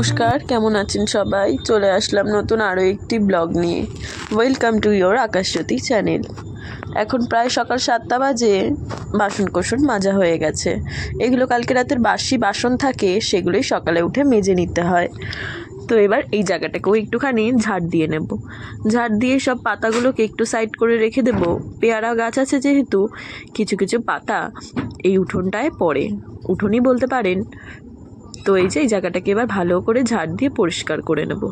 নমস্কার, কেমন আছেন সবাই? চলে আসলাম নতুন আরও একটি ব্লগ নিয়ে। Welcome to your Akashjyoti channel. এখন প্রায় সকাল 7টা বাজে, বাসন মাজা হয়ে গেছে। এগুলো কালকে রাতের বাসি বাসন থাকে, সেগুলোই সকালে উঠে মেজে নিতে হয়। তো এবার এই জায়গাটাকেও একটুখানি ঝাড় দিয়ে নেব। ঝাড় দিয়ে সব পাতাগুলোকে একটু সাইড করে রেখে দেব। পেয়ারা গাছ আছে যেহেতু, কিছু কিছু পাতা এই উঠোনটায় পড়ে, উঠোনই বলতে পারেন। তো এই যে এই জায়গাটাকে এবার ভালো করে ঝাড় দিয়ে পরিষ্কার করে নেব।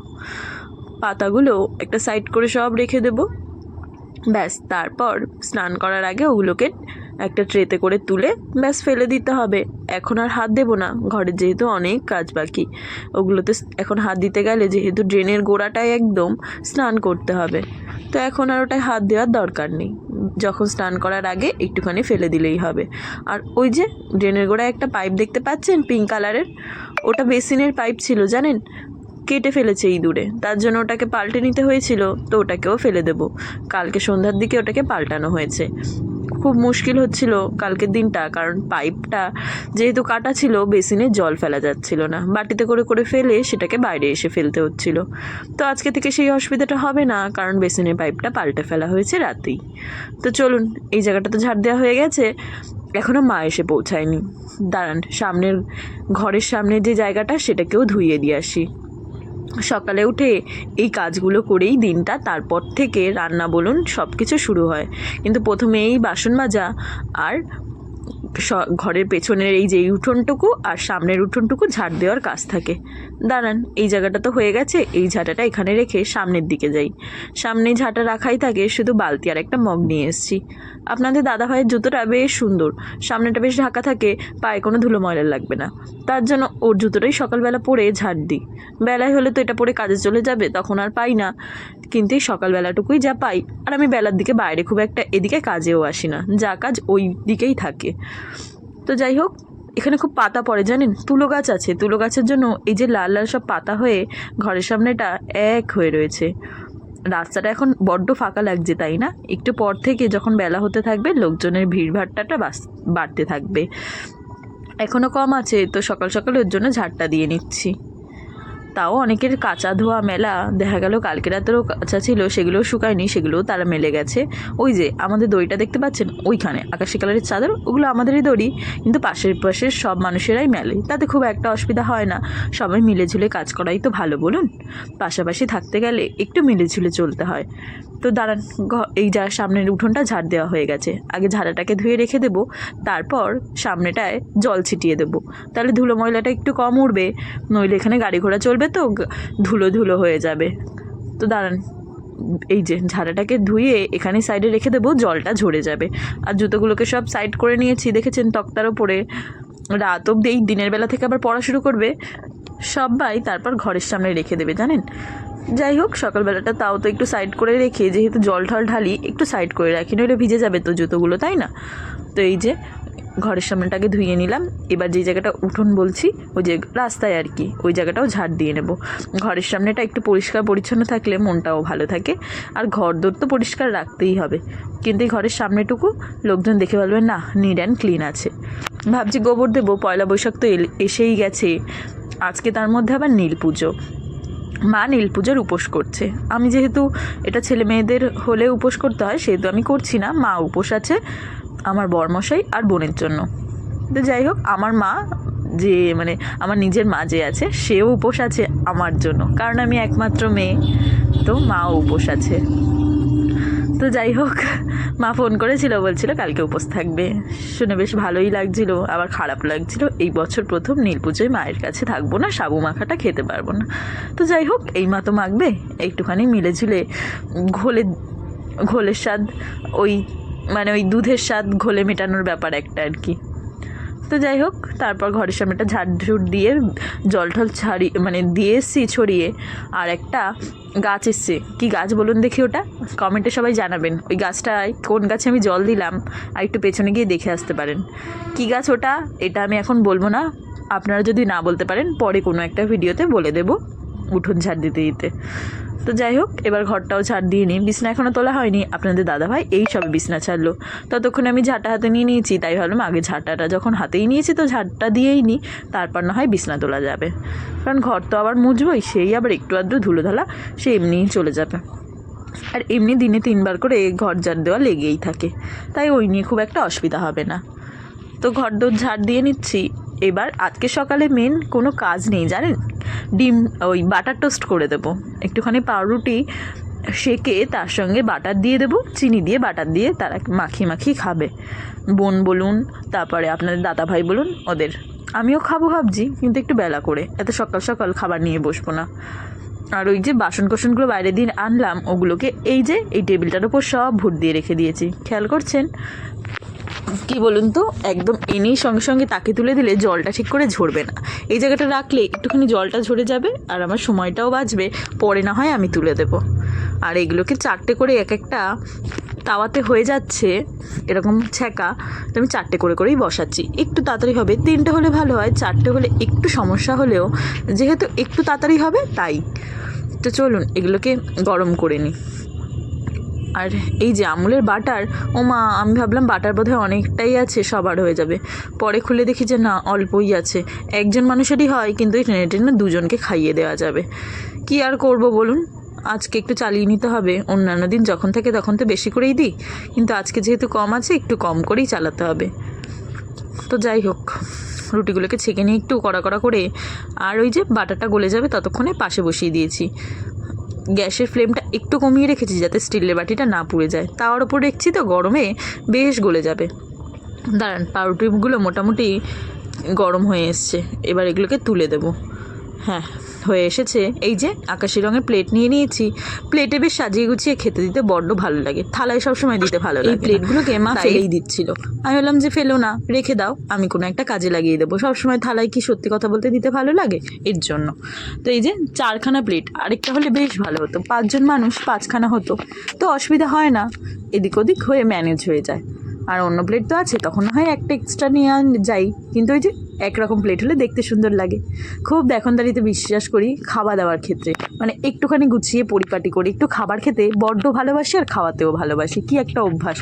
পাতাগুলো একটা সাইড করে সব রেখে দেব। ব্যাস, তারপর স্নান করার আগে ওগুলোকে একটা ট্রেতে করে তুলে ব্যাস ফেলে দিতে হবে। এখন আর হাত দেবো না, ঘরের যেহেতু অনেক কাজ বাকি। ওগুলোতে এখন হাত দিতে গেলে যেহেতু ড্রেনের গোড়াটায় একদম স্নান করতে হবে, তো এখন আর ওটায় হাত দেওয়ার দরকার নেই। যখন স্নান করার আগে একটুখানি ফেলে দিলেই হবে। আর ওই যে ড্রেনের গোড়ায় একটা পাইপ দেখতে পাচ্ছেন পিঙ্ক কালারের, ওটা বেসিনের পাইপ ছিল জানেন, কেটে ফেলেছে এই দূরে, তার জন্য ওটাকে পাল্টে নিতে হয়েছিল। তো ওটাকেও ফেলে দেব। কালকে সন্ধ্যার দিকে ওটাকে পাল্টানো হয়েছে। খুব মুশকিল হচ্ছিল কালকের দিনটা, কারণ পাইপটা যেহেতু কাটা ছিল, বেসিনে জল ফেলা যাচ্ছিল না, বাটিতে করে করে ফেলে সেটাকে বাইরে এসে ফেলতে হচ্ছিল। তো আজকে থেকে সেই অসুবিধাটা হবে না, কারণ বেসিনের পাইপটা পাল্টে ফেলা হয়েছে রাতেই। তো চলুন, এই জায়গাটা তো ঝাড় দেওয়া হয়ে গেছে, এখনও মা এসে পৌঁছায়নি। দাঁড়ান, সামনের ঘরের সামনের যে জায়গাটা সেটাকেও ধুইয়ে দিয়ে আসি। সকালে উঠে এই কাজগুলো করেই দিনটা, তারপর থেকে রান্না বলুন সব কিছু শুরু হয়। কিন্তু প্রথমে এই বাসন মাজা আর ঘরের পেছনের এই যে উঠোনটুকু আর সামনের উঠোনটুকু ঝাড় দেওয়ার কাজ থাকে। দাঁড়ান, এই জায়গাটা তো হয়ে গেছে, এই ঝাঁটাটা এখানে রেখে সামনের দিকে যাই। সামনে ঝাঁটা রাখাই থাকে, শুধু বালতি আর একটা মগ নিয়ে এসেছি। আপনাদের দাদাভাইয়ের জুতোটা বেশ সুন্দর, সামনেটা বেশ ঢাকা থাকে, পায়ে কোনো ধুলো ময়লা লাগবে না। তার জন্য ওর জুতোটাই সকালবেলা পরে ঝাড় দিই। বেলায় হলে তো এটা পরে কাজে চলে যাবে, তখন আর পাই না। কিন্তু এই সকালবেলাটুকুই যা পাই, আর আমি বেলার দিকে বাইরে খুব একটা এদিকে কাজেও আসি না, যা কাজ ওই দিকেই থাকে। তো যাই হোক, এখানে খুব পাতা পড়ে জানেন, তুলো গাছ আছে, তুলো গাছের জন্য এই যে লাল লাল সব পাতা হয়ে ঘরের সামনেটা এক হয়ে রয়েছে। রাস্তাটা এখন বড্ড ফাঁকা লাগছে, তাই না? একটু পর থেকে যখন বেলা হতে থাকবে, লোকজনের ভিড়ভাট্টাটা বাড়তে থাকবে। এখনও কম আছে, তো সকাল সকাল ওর জন্য ঝাড়টা দিয়ে নিচ্ছি। তাও অনেকের কাঁচা ধোয়া মেলা দেখা গেল, কালকে রাতেরও কাঁচা ছিল, সেগুলোও শুকায়নি, সেগুলোও তারা মেলে গেছে। ওই যে আমাদের দড়িটা দেখতে পাচ্ছেন ওইখানে, আকাশি কালারের চাদর, ওগুলো আমাদেরই দড়ি, কিন্তু পাশের সব মানুষেরাই মেলে, তাতে খুব একটা অসুবিধা হয় না। সবাই মিলেঝুলে কাজ করাই তো ভালো বলুন, পাশাপাশি থাকতে গেলে একটু মিলেঝুলে চলতে হয়। তো দাঁড়ান, এই যা সামনের উঠোনটা ঝাড় দেওয়া হয়ে গেছে, আগে ঝাড়াটাকে ধুয়ে রেখে দেবো, তারপর সামনেটায় জল ছিটিয়ে দেবো, তাহলে ধুলো ময়লাটা একটু কম উঠবে, নইলে এখানে গাড়ি ঘোড়া চলবে তো ধুলো ধুলো হয়ে যাবে। তো দাঁড়ান, এই যে ঝাড়াটাকে ধুয়ে এখানে সাইডে রেখে দেবো, জলটা ঝরে যাবে। আর জুতোগুলোকে সব সাইড করে নিয়েছি, দেখেছেন তক্তার ওপরে। রাত অবধি এই দিনের বেলা থেকে আবার পড়া শুরু করবে সবাই, তারপর ঘরের সামনে রেখে দেবে জানেন। যাই হোক, সকালবেলাটা তাও তো একটু সাইড করে রেখে, যেহেতু জল ঢল ঢালি, একটু সাইড করে রাখি, নইলে ভিজে যাবে তো জুতোগুলো, তাই না? তো এই যে ঘরের সামনেটাকে ধুয়ে নিলাম। এবার যে জায়গাটা উঠোন বলছি, ওই যে রাস্তায় আর কি, ওই জায়গাটাও ঝাড় দিয়ে নেব। ঘরের সামনেটা একটু পরিষ্কার পরিচ্ছন্ন থাকলে মনটাও ভালো থাকে। আর ঘর দোর তো পরিষ্কার রাখতেই হবে, কিন্তু এই ঘরের সামনেটুকু লোকজন দেখে বলবে না, নিট অ্যান্ড ক্লিন আছে। ভাবছি গোবর দেবো, পয়লা বৈশাখ তো এসেই গেছে। আজকে তার মধ্যে আবার নীল পুজো, মা নীল পুজোর উপোস করছে। আমি যেহেতু এটা ছেলে মেয়েদের হলে উপোস করতে হয়, সেহেতু আমি করছি না। মা উপোস আছে আমার বরমশাই আর বোনের জন্য। তো যাই হোক, আমার মা যে মানে আমার নিজের মা যে আছে, সেও উপোস আছে আমার জন্য, কারণ আমি একমাত্র মেয়ে, তো মাও উপোস আছে। তো যাই হোক, মা ফোন করেছিল, বলছিল কালকে উপোস থাকবে। শুনে বেশ ভালোই লাগছিল, আবার খারাপ লাগছিল। এই বছর প্রথম নীল পুজোয় মায়ের কাছে থাকবো না, সাবু মাখাটা খেতে পারবো না। তো যাই হোক, এই মা তো মাখবে, একটুখানি মিলেঝুলে ঘোলের স্বাদ, ওই দুধের স্বাদ ঘোলে মেটানোর ব্যাপার একটা আর কি। তো যাই হোক, তারপর ঘরের সামনেটা ঝাড় দিয়ে জল ঠল দিয়ে এসছি ছড়িয়ে। আর একটা গাছ এসছে, কী গাছ বলুন দেখি ওটা, কমেন্টে সবাই জানাবেন। ওই গাছটায় কোন গাছে আমি জল দিলাম, আর একটু পেছনে গিয়ে দেখে আসতে পারেন। কী গাছ ওটা, এটা আমি এখন বলবো না, আপনারা যদি না বলতে পারেন পরে কোনো একটা ভিডিওতে বলে দেব উঠোন ঝাড় দিতে দিতে। তো যাই হোক, এবার ঘরটাও ঝাড় দিয়ে নিই। বিছনা এখনও তোলা হয়নি, আপনাদের দাদাভাই এই সবে বিছনা ছাড়লো। ততক্ষণে আমি ঝাঁটা হাতে নিয়ে নিয়েছি, তাই ভাবলাম আগে ঝাঁটাটা যখন হাতেই নিয়েছি তো ঝাঁটটা দিয়েই নিই, তারপর না হয় বিছনা তোলা যাবে। কারণ ঘর তো আবার মুছবই, সেই আবার একটু আধটু ধুলোধালা সে এমনিই চলে যাবে। আর এমনি দিনে 3বার করে ঘর ঝাড় দেওয়া লেগেই থাকে, তাই ওই নিয়ে খুব একটা অসুবিধা হবে না। তো ঘর দোর ঝাড় দিয়ে নিচ্ছি। এবার আজকে সকালে মেন কোনো কাজ নেই জানেন, ডিম ওই বাটার টোস্ট করে দেবো। একটুখানি পাউরুটি সেকে তার সঙ্গে বাটার দিয়ে দেবো, চিনি দিয়ে বাটার দিয়ে তারা মাখিয়ে মাখিয়ে খাবে। বোন বলুন, তারপরে আপনাদের দাদাভাই বলুন, ওদের। আমিও খাবো ভাবছি, কিন্তু একটু বেলা করে, এত সকাল সকাল খাবার নিয়ে বসবো না। আর ওই যে বাসন কোসনগুলো বাইরে দিয়ে আনলাম, ওগুলোকে এই যে এই টেবিলটার ওপর সব ভোট দিয়ে রেখে দিয়েছি, খেয়াল করছেন? কি বলুন তো, একদম এনেই সঙ্গে সঙ্গে তাকে তুলে দিলে জলটা ঠিক করে ঝরবে না। এই জায়গাটা রাখলে একটুখানি জলটা ঝরে যাবে আর আমার সময়টাও বাঁচবে, পরে না হয় আমি তুলে দেব। আর এগুলোকে 4টে করে এক একটা তাওয়াতে হয়ে যাচ্ছে এরকম ছ্যাঁকা, তো আমি 4টে করে করেই বসাচ্ছি। একটু তাড়াতাড়ি হবে, 3টে হলে ভালো হয়, 4টে হলে একটু সমস্যা হলেও যেহেতু একটু তাড়াতাড়ি হবে তাই। তো চলুন এগুলোকে গরম করে নিই। আর এই যে আমুলের বাটার, ও মা, আমি ভাবলাম বাটার বোধহয় অনেকটাই আছে, সবার হয়ে যাবে। পরে খুলে দেখি যে না, অল্পই আছে। একজন মানুষেরই হয়, কিন্তু এই টেনে টেনে 2জনকে খাইয়ে দেওয়া যাবে। কি আর করব বলুন, আজকে একটু চালিয়ে নিতে হবে। অন্যান্য দিন যখন থাকে তখন তো বেশি করেই দিই, কিন্তু আজকে যেহেতু কম আছে একটু কম করেই চালাতে হবে। তো যাই হোক, রুটিগুলোকে ছেঁকে নিয়ে একটু কড়া কড়া করে, আর ওই যে বাটারটা গলে যাবে ততক্ষণে পাশে বসিয়ে দিয়েছি। গ্যাসের ফ্লেমটা একটু কমিয়ে রেখেছি যাতে স্টিলের বাটিটা না পুড়ে যায়। তাওয়ার ওপর রেখেছি তো গরমে বেশ গলে যাবে। দাঁড়ান, পাউরুটিগুলো মোটামুটি গরম হয়ে এসছে, এবার এগুলোকে তুলে দেবো। হ্যাঁ, হয়ে এসেছে। এই যে আকাশি রঙের প্লেট নিয়ে নিয়েছি, প্লেটে বেশ সাজিয়ে গুছিয়ে খেতে দিতে বড্ড ভালো লাগে, থালায় সবসময় দিতে ভালো লাগে। এই প্লেটগুলোকে মা ফেলেই দিচ্ছিল, আমি বললাম যে ফেলো না, রেখে দাও, আমি কোনো একটা কাজে লাগিয়ে দেবো। সবসময় থালায় কি সত্যি কথা বলতে দিতে ভালো লাগে, এর জন্য। তো এই যে 4খানা প্লেট, আরেকটা হলে বেশ ভালো হতো, 5জন মানুষ 5খানা হতো, তো অসুবিধা হয় না, এদিক ওদিক হয়ে ম্যানেজ হয়ে যায়। আর অন্য প্লেট তো আছে, তখন হয় একটা এক্সট্রা নিয়ে যাই, কিন্তু ওই যে একরকম প্লেট হলে দেখতে সুন্দর লাগে। খুব দেখনদারিতে বিশ্বাস করি খাওয়া দাওয়ার ক্ষেত্রে, মানে একটুখানি গুছিয়ে পরিপাটি করি, একটু খাবার খেতে বড্ড ভালোবাসি আর খাওয়াতেও ভালোবাসি, কি একটা অভ্যাস।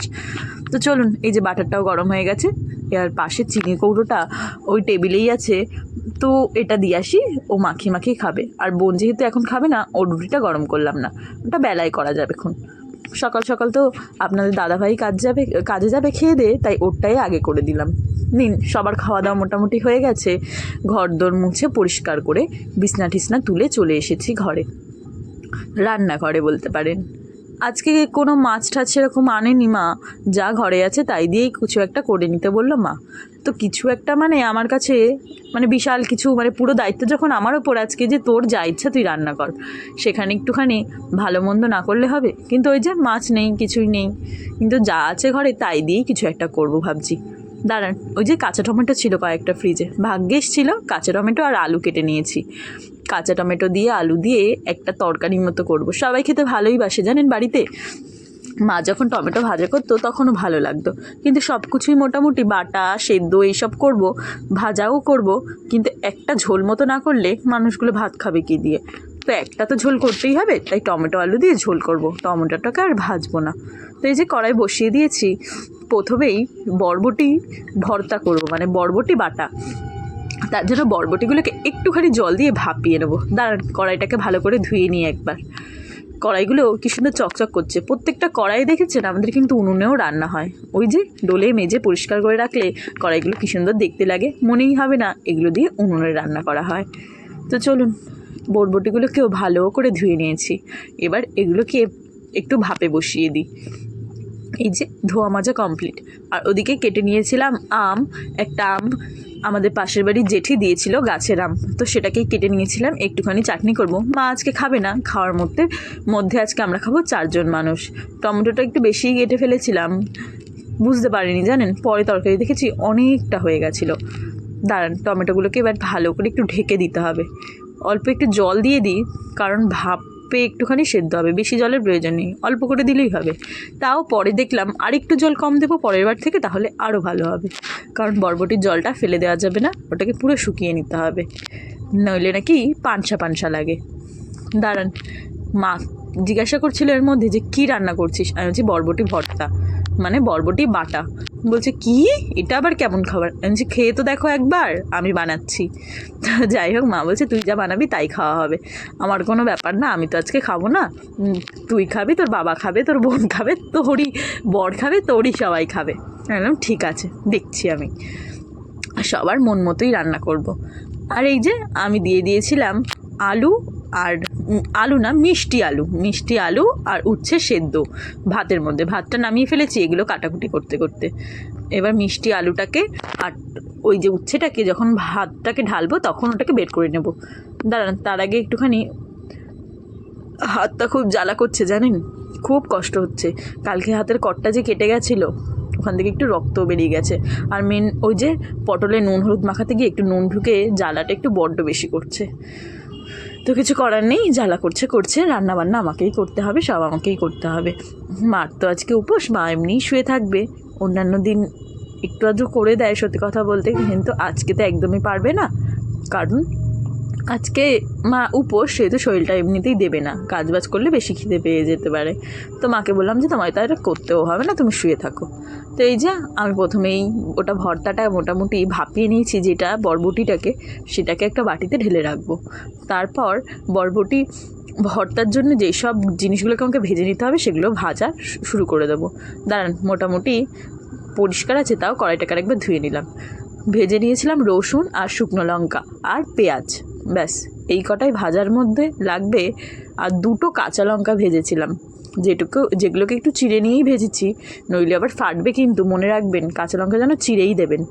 তো চলুন, এই যে বাটারটাও গরম হয়ে গেছে, এর পাশে চিনি কৌটোটা ওই টেবিলেই আছে, তো এটা দিয়ে আসি, ও মাখিয়ে মাখিয়ে খাবে। আর বোন যেহেতু এখন খাবে না, ওর রুটিটা গরম করলাম না, ওটা বেলায় করা যাবে এখন। সকাল সকাল তো আপনাদের দাদাভাই কাজে যাবে খেয়ে দে, তাই ওরটাই আগে করে দিলাম। নিন, সবার খাওয়া দাওয়া মোটামুটি হয়ে গেছে। ঘর দোর মুছে পরিষ্কার করে বিছনা টিছনা তুলে চলে এসেছি ঘরে, রান্নাঘরে বলতে পারেন। আজকে কোনো মাছ টাছ সেরকম আনেনি মা, যা ঘরে আছে তাই দিয়েই কিছু একটা করে নিতে বললো মা। তো কিছু একটা মানে আমার কাছে মানে বিশাল কিছু, মানে পুরো দায়িত্ব যখন আমার ওপর আজকে, যে তোর যা ইচ্ছা তুই রান্না কর, সেখানে একটুখানি ভালো মন্দ না করলে হবে? কিন্তু ওই যে মাছ নেই, কিছুই নেই, কিন্তু যা আছে ঘরে তাই দিয়েই কিছু একটা করব ভাবছি। দাঁড়ান, ওই যে কাঁচা টমেটো ছিল কয়েকটা ফ্রিজে, ভাগ্যিস ছিল, কাঁচা টমেটো আর আলু কেটে নিয়েছি। কাঁচা টমেটো দিয়ে আলু দিয়ে একটা তরকারির মতো করব, সবাই খেতে ভালোই বাসে জানেন বাড়িতে। মা যখন টমেটো ভাজা করতো তখনও ভালো লাগতো, কিন্তু সব কিছুই মোটামুটি বাটা সেদ্ধ এইসব করব, ভাজাও করব, কিন্তু একটা ঝোল মতো না করলে মানুষগুলো ভাত খাবে কী দিয়ে? তো একটা তো ঝোল করতেই হবে, তাই টমেটো আলু দিয়ে ঝোল করব, টমেটোটাকে আর ভাজবো না। তো এই যে কড়াই বসিয়ে দিয়েছি, প্রথমেই বরবটি ভর্তা করব, মানে বরবটি বাটা। তার জন্য বরবটিগুলোকে একটুখানি জল দিয়ে ভাপিয়ে নেবো। দাঁড়ান, কড়াইটাকে ভালো করে ধুয়ে নিই একবার। কড়াইগুলো কি সুন্দর চকচক করছে, প্রত্যেকটা কড়াই দেখেছেন আমাদের কিন্তু উনুনেও রান্না হয়। ওই যে ডোলে মেজে পরিষ্কার করে রাখলে কড়াইগুলো কি সুন্দর দেখতে লাগে, মনেই হবে না এগুলো দিয়ে উনুনে রান্না করা হয়। তো চলুন, বরবটিগুলোকেও ভালো করে ধুয়ে নিয়েছি, এবার এগুলোকে একটু ভাপে বসিয়ে দিই। এই যে ধোয়া মাজা কমপ্লিট। আর ওদিকে কেটে নিয়েছিলাম আম, একটা আম আমাদের পাশের বাড়ির জেঠি দিয়েছিল গাছের আম, তো সেটাকেই কেটে নিয়েছিলাম, একটুখানি চাটনি করব। মা আজকে খাবে না, খাওয়ার মধ্যে আজকে আমরা খাবো 4জন মানুষ। টমেটোটা একটু বেশিই কেটে ফেলেছিলাম, বুঝতে পারিনি জানেন, পরে তরকারি দেখেছি অনেকটা হয়ে গেছিলো। দাঁড়ান, টমেটোগুলোকে এবার ভালো করে একটু ঢেকে দিতে হবে, অল্প একটু জল দিয়ে দিই, কারণ ভাপে একটুখানি সেদ্ধ হবে, বেশি জলের প্রয়োজন নেই, অল্প করে দিলেই হবে। তাও পরে দেখলাম আরেকটু জল কম দেবো পরের বার থেকে, তাহলে আরও ভালো হবে, কারণ বরবটির জলটা ফেলে দেওয়া যাবে না, ওটাকে পুরো শুকিয়ে নিতে হবে, নইলে নাকি পানসা পানসা লাগে। দাঁড়ান, মা জিজ্ঞাসা করছিল এর মধ্যে যে কী রান্না করছিস, আমি বলছি বরবটি ভর্তা, মানে বরবটি বাটা। বলছে কি, এটা আবার কেমন খাবার? আমি বলছি খেয়ে তো দেখো একবার, আমি বানাচ্ছি। তো যাই হোক, মা বলছে তুই যা বানাবি তাই খাওয়া হবে, আমার কোনো ব্যাপার না, আমি তো আজকে খাবো না, তুই খাবি, তোর বাবা খাবে, তোর বোন খাবে, তোরই বর খাবে, তোরই সবাই খাবে। আমি বললাম ঠিক আছে, দেখছি আমি সবার মন মতোই রান্না করব। আর এই যে আমি দিয়ে দিয়েছিলাম আলু, আর আলু না, মিষ্টি আলু আর উচ্ছে সেদ্ধ ভাতের মধ্যে। ভাতটা নামিয়ে ফেলেছি এগুলো কাটাকুটি করতে করতে। এবার মিষ্টি আলুটাকে আর ওই যে উচ্ছেটাকে যখন ভাতটাকে ঢালবো তখন ওটাকে বের করে নেব। দাঁড়ান, তার আগে একটুখানি, হাতটা খুব জ্বালা করছে জানেন, খুব কষ্ট হচ্ছে। কালকে হাতের কটটা যে কেটে গেছিলো, ওখান থেকে একটু রক্ত বেরিয়ে গেছে। আর মেন ওই যে পটলে নুন হলুদ মাখাতে গিয়ে একটু নুন ঢুকে জ্বালাটা একটু বড্ড বেশি করছে। তো কিছু করার নেই, জ্বালা করছে, রান্নাবান্না আমাকেই করতে হবে, সব আমাকেই করতে হবে। মার তো আজকে উপোস, মা এমনিই শুয়ে থাকবে। অন্যান্য দিন একটু আধটু করে দেয় সত্যি কথা বলতে, কিন্তু আজকে তো একদমই পারবে না, কারণ আজকে মা উপোস, সেহেতু শরীরটা এমনিতেই দেবে না, কাজবাজ করলে বেশি খিদে পেয়ে যেতে পারে। তো মাকে বললাম যে তোমায় তাহলে করতেও হবে না, তুমি শুয়ে থাকো। তো এই যে আমি প্রথমেই ওটা ভর্তাটা মোটামুটি ভাপিয়ে নিয়েছি, যেটা বরবটিটাকে, সেটাকে একটা বাটিতে ঢেলে রাখবো। তারপর বরবটি ভর্তার জন্য যেই সব জিনিসগুলোকে আমাকে ভেজে নিতে হবে সেগুলো ভাজা শুরু করে দেবো। দাঁড়ান, মোটামুটি পরিষ্কার আছে, তাও কড়াইটাকে একবার ধুয়ে নিলাম। ভেজে নিয়েছিলাম রসুন আর শুকনো লঙ্কা আর পেঁয়াজ, ব্যাস এই কটাই ভাজার মধ্যে লাগবে। আর দুটো কাঁচা লঙ্কা ভেজেছিলাম, যেগুলোকে একটু চিড়ে নিয়েই ভেজেছি, নইলে আবার ফাটবে, কিন্তু মনে রাখবেন কাঁচা লঙ্কা যেন চিড়েই দেবেন।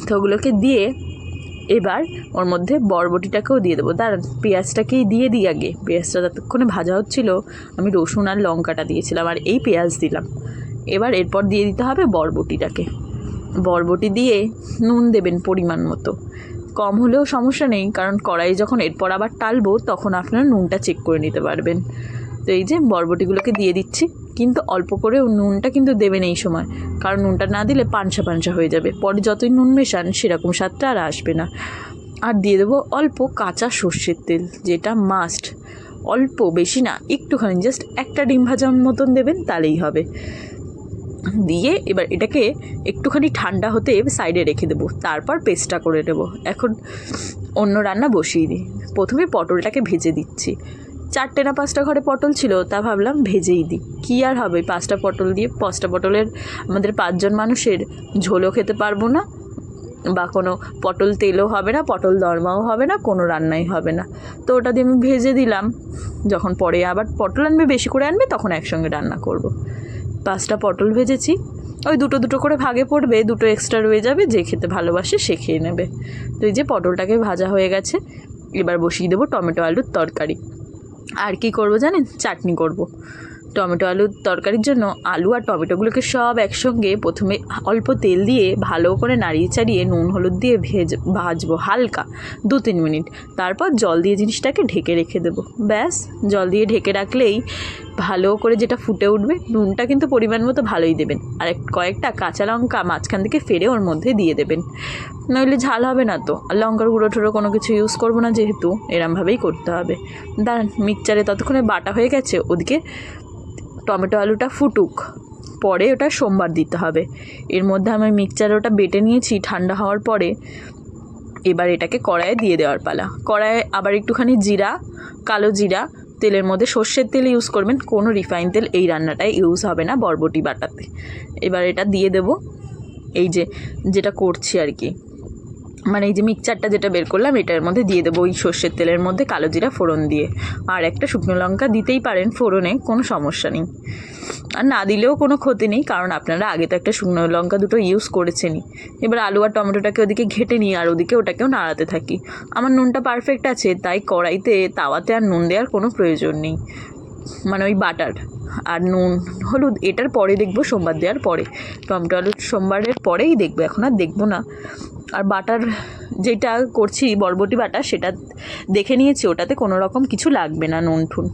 তো ওগুলোকে দিয়ে এবার ওর মধ্যে বরবটিটাকেও দিয়ে দেবো। দাঁড়ান, পেঁয়াজটাকেই দিয়ে দিই আগে। পেঁয়াজটা ততক্ষণে ভাজা হচ্ছিল, আমি রসুন আর লঙ্কাটা দিয়েছিলাম আর এই পেঁয়াজ দিলাম। এবার এরপর দিয়ে দিতে হবে বরবটিটাকে। বরবটি দিয়ে নুন দেবেন পরিমাণ মতো, কম হলেও সমস্যা নেই, কারণ কড়াই যখন এরপর আবার টালবো তখন আপনারা নুনটা চেক করে নিতে পারবেন। তো এই যে বরবটিগুলোকে দিয়ে দিচ্ছি, কিন্তু অল্প করে নুনটা কিন্তু দেবেন এই সময়, কারণ নুনটা না দিলে পানসা হয়ে যাবে, পরে যতই নুন মেশান সেরকম স্বাদটা আর আসবে না। আর দিয়ে দেবো অল্প কাঁচা সর্ষের তেল, যেটা মাস্ট, অল্প, বেশি না, একটুখানি, জাস্ট একটা ডিম ভাজার মতন দেবেন, তাহলেই হবে। দিয়ে এবার এটাকে একটুখানি ঠান্ডা হতে সাইডে রেখে দেবো, তারপর পেস্টটা করে নেবো। এখন অন্য রান্না বসিয়ে দিই। প্রথমে পটলটাকে ভেজে দিচ্ছি। 4টে না 5টা ঘরে পটল ছিল, তা ভাবলাম ভেজেই দিই, কী আর হবে 5টা পটল দিয়ে। 5টা পটলের আমাদের 5 জন মানুষের ঝোলও খেতে পারবো না, বা কোনো পটল তেলও হবে না, পটল দরমাও হবে না, কোনো রান্নাই হবে না। তো ওটা দিয়ে আমি ভেজে দিলাম, যখন পরে আবার পটল আনবে, বেশি করে আনবে, তখন একসঙ্গে রান্না করব। 5টা পটল ভেজেছি, ওই দুটো করে ভাগে পড়বে, দুটো এক্সট্রা রয়ে যাবে, যে খেতে ভালোবাসে সে খেয়ে নেবে। তো এই যে পটলটাকে ভাজা হয়ে গেছে, এবার বসিয়ে দেবো টমেটো আলুর তরকারি। আর কি করব জানেন, চাটনি করব। টমেটো আলুর তরকারির জন্য আলু আর টমেটোগুলোকে সব একসঙ্গে প্রথমে অল্প তেল দিয়ে ভালো করে নাড়িয়ে চাড়িয়ে নুন হলুদ দিয়ে ভাজবো হালকা 2-3 মিনিট। তারপর জল দিয়ে জিনিসটাকে ঢেকে রেখে দেবো, ব্যাস। জল দিয়ে ঢেকে রাখলেই ভালো করে যেটা ফুটে উঠবে। নুনটা কিন্তু পরিমাণ মতো ভালোই দেবেন, আর কয়েকটা কাঁচা লঙ্কা মাঝখান থেকে ফেরে ওর মধ্যে দিয়ে দেবেন, নইলে ঝাল হবে না। তো আর লঙ্কার গুঁড়ো টুড়ো কোনো কিছু ইউজ করবো না, যেহেতু এরমভাবেই করতে হবে। দাঁড়ান, মিক্সচারে ততক্ষণে বাটা হয়ে গেছে, ওদিকে টমেটো আলুটা ফুটুক, পরে ওটা সোমবার দিতে হবে। এর মধ্যে আমি মিক্সচারে ওটা বেটে নিয়েছি ঠান্ডা হওয়ার পরে। এবার এটাকে কড়াইয়ে দিয়ে দেওয়ার পালা। কড়াইয়ে আবার একটুখানি জিরা, কালো জিরা, তেলের মধ্যে সর্ষের তেল ইউজ করবেন, কোনো রিফাইন তেল এই রান্নাটায় ইউজ হবে না বরবটি বাটাতে। এবার এটা দিয়ে দেব, এই যেটা করছি আর কি, মানে এই যে মিক্সচারটা যেটা বের করলাম এটার মধ্যে দিয়ে দেবো, ওই সর্ষের তেলের মধ্যে কালো জিরা ফোড়ন দিয়ে। আর একটা শুকনো লঙ্কা দিতেই পারেন ফোড়নে, কোনো সমস্যা নেই, আর না দিলেও কোনো ক্ষতি নেই, কারণ আপনারা আগে তো একটা শুকনো লঙ্কা দুটো ইউজ করেছেনই। এবার আলু আর টমেটোটাকে ওদিকে ঘেটে নিই, আর ওদিকে ওটাকেও নাড়াতে থাকি। আমার নুনটা পারফেক্ট আছে, তাই কড়াইতে তাওয়াতে আর নুন দেওয়ার কোনো প্রয়োজন নেই, মানে ওই বাটার আর নুন হলুদ এটার পরে দেখবো, সোমবার দেওয়ার পরে। টমেটো আলু সোমবারের পরেই দেখবো, এখন আর দেখবো না। আর বাটার যেটা করছি বরবটি বাটা, সেটা দেখে নিয়েছি, ওটাতে কোনো রকম কিছু লাগবে না, নুন ঠুন।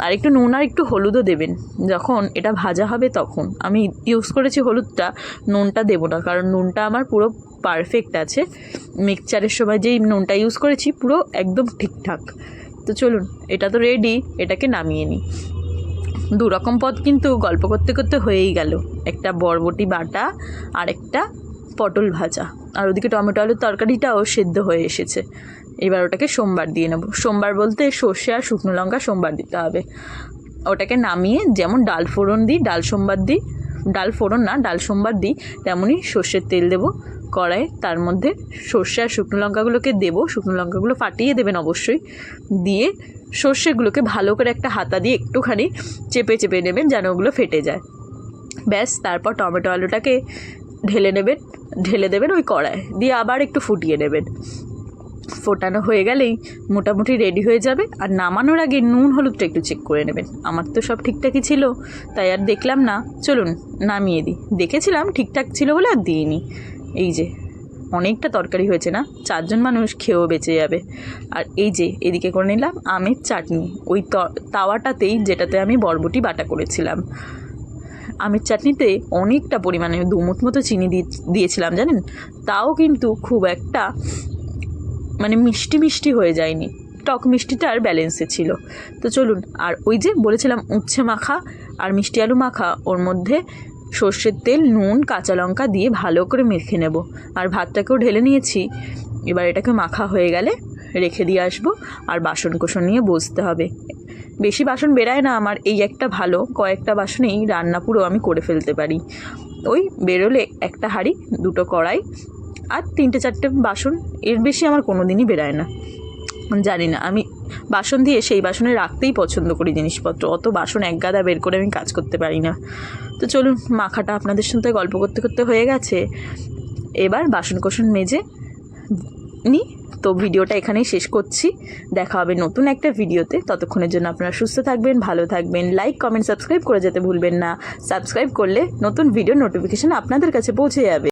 আর একটু নুন আর একটু হলুদও দেবেন, যখন এটা ভাজা হবে তখন। আমি ইউজ করেছি হলুদটা, নুনটা দেবো না, কারণ নুনটা আমার পুরো পারফেক্ট আছে। মিক্সচারের সময় যেই নুনটা ইউজ করেছি পুরো একদম ঠিকঠাক। তো চলুন, এটা তো রেডি, এটাকে নামিয়ে নিই। দু রকম পদ কিন্তু গল্প করতে করতে হয়েই গেল, একটা বরবটি বাটা আর একটা পটল ভাজা, আর ওদিকে টমেটো আলুর তরকারিটাও সেদ্ধ হয়ে এসেছে। এবার ওটাকে সোমবার দিয়ে নেব। সোমবার বলতে সর্ষে আর শুকনো লঙ্কা সোমবার দিতে হবে। ওটাকে নামিয়ে যেমন ডাল ফোড়ন দিই, ডাল সোমবার দিই, ডাল ফোড়ন না ডাল সোমবার দিই, তেমনই সর্ষের তেল দেবো কড়াই, তার মধ্যে সর্ষে আর শুকনো লঙ্কাগুলোকে দেবো, শুকনো লঙ্কাগুলো ফাটিয়ে দেবেন অবশ্যই, দিয়ে সর্ষেগুলোকে ভালো করে একটা হাতা দিয়ে একটুখানি চেপে চেপে নেবেন যেন ওগুলো ফেটে যায়। ব্যাস, তারপর টমেটো আলুটাকে ঢেলে দেবেন ওই কড়ায়, দিয়ে আবার একটু ফুটিয়ে নেবেন। ফোটানো হয়ে গেলেই মোটামুটি রেডি হয়ে যাবে। আর নামানোর আগে নুন হলুদটা একটু চেক করে নেবেন। আমার তো সব ঠিকঠাকই ছিল, তাই আর দেখলাম না, চলুন নামিয়ে দিই। দেখেছিলাম ঠিকঠাক ছিল বলে আর দিইনি। এই যে অনেকটা তরকারি হয়েছে না, 4 জন মানুষ খেয়েও বেঁচে যাবে। আর এই যে এদিকে করে নিলাম আমের চাটনি, ওই তাওয়াটাতেই যেটাতে আমি বরবটি বাটা করেছিলাম। আমের চাটনিতে অনেকটা পরিমাণে 2 মুঠ মতো চিনি দিয়েছিলাম জানেন, তাও কিন্তু খুব একটা মানে মিষ্টি মিষ্টি হয়ে যায়নি, টক মিষ্টিটার ব্যালেন্সে ছিল। তো চলুন, আর ওই যে বলেছিলাম উচ্ছে মাখা আর মিষ্টি আলু মাখা, ওর মধ্যে সর্ষের তেল, নুন, কাঁচা লঙ্কা দিয়ে ভালো করে মেখে নেব। আর ভাতটাকেও ঢেলে নিয়েছি। এবার এটাকে মাখা হয়ে গেলে রেখে দিয়ে আসবো, আর বাসন কোসন নিয়ে বসতে হবে। বেশি বাসন বেরায় না আমার, এই একটা ভালো, কয়েকটা বাসনেই রান্না পুরো আমি করে ফেলতে পারি। ওই বেরোলে একটা হাঁড়ি, 2টো কড়াই আর 3-4টে বাসন, এর বেশি আমার কোনো দিনই বেরায় না। জানি না, আমি বাসন দিয়ে সেই বাসনে রাখতেই পছন্দ করি জিনিসপত্র, অত বাসন এক গাদা বের করে আমি কাজ করতে পারি না। তো চলুন, মাখাটা আপনাদের সাথে গল্প করতে করতে হয়ে গেছে, এবার বাসন কোসন মেজে নিই। তো ভিডিওটা এখানেই শেষ করছি, দেখা হবে নতুন একটা ভিডিওতে। ততক্ষণের জন্য আপনারা সুস্থ থাকবেন, ভালো থাকবেন, লাইক কমেন্ট সাবস্ক্রাইব করে যেতে ভুলবেন না। সাবস্ক্রাইব করলে নতুন ভিডিও নোটিফিকেশান আপনাদের কাছে পৌঁছে যাবে।